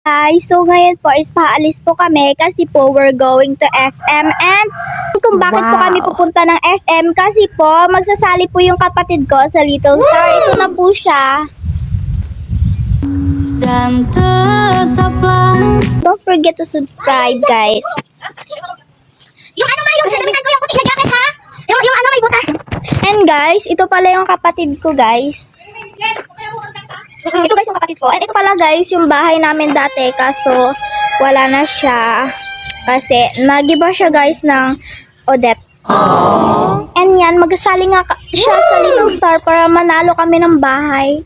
Hi, so ngayon po is paalis po kami kasi po we're going to SM and kung bakit po kami pupunta ng SM kasi po magsasali po yung kapatid ko sa Little Star. Ito na po siya. Dan tetaplah. Don't forget to subscribe, guys. Yung ano Mario, sa damitan ko yung puti na jacket ha? Yung ano may butas. And guys, ito pala yung kapatid ko, guys. Ito guys yung kapatid ko. And ito pala guys yung bahay namin dati kaso wala na siya. Kasi nagiba siya guys ng Odette. And yan, magsasali nga siya sa Little Star para manalo kami ng bahay.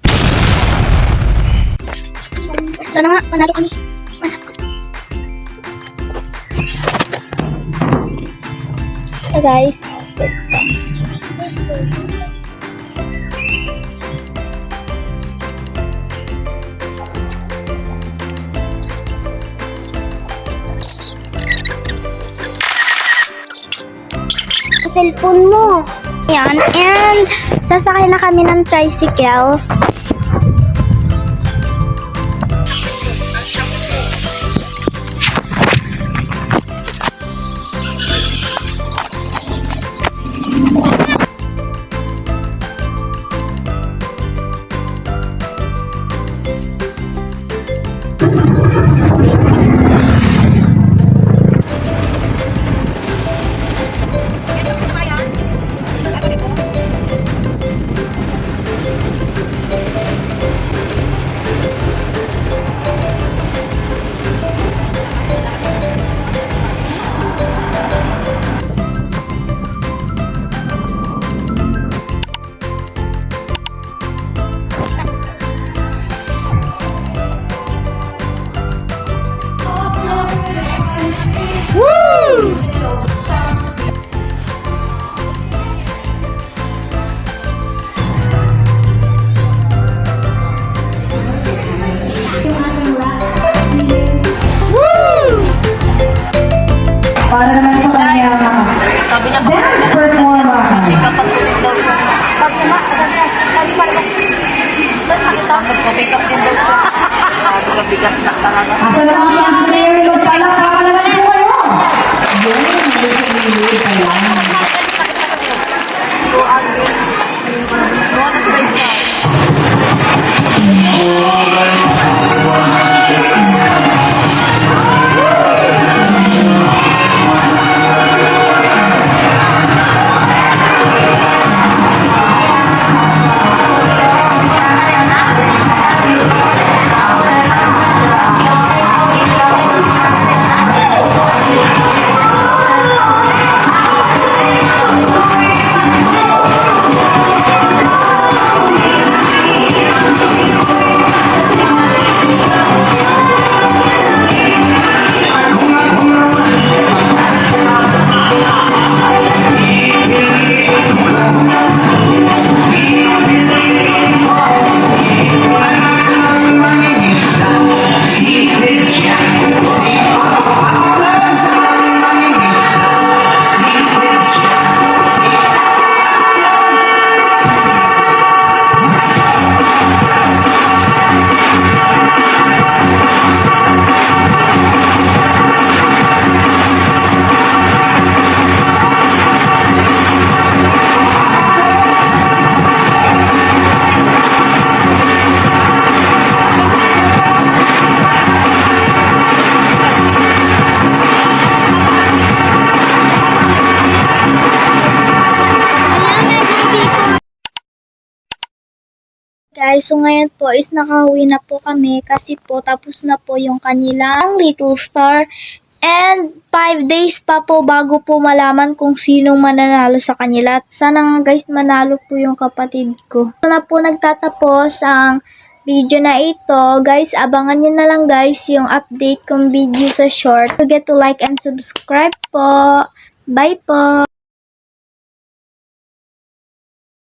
Sana nga, panalo kami. So guys, Cellphone mo. yan. And sasakay na kami ng tricycle. Para naman sa kanya dance performance. Asa naman yan si Mary Luz? Palakpakan naman po kayo. Yun, nagsisimili pa yan. Guys, so ngayon po is nakauwi na po kami kasi po tapos na po yung kanilang Little Star. And 5 days pa po bago po malaman kung sinong mananalo sa kanila. Sana nga guys manalo po yung kapatid ko. So na po nagtatapos ang video na ito. Guys, abangan nyo na lang guys yung update kong video sa short. Don't forget to like and subscribe po. Bye po!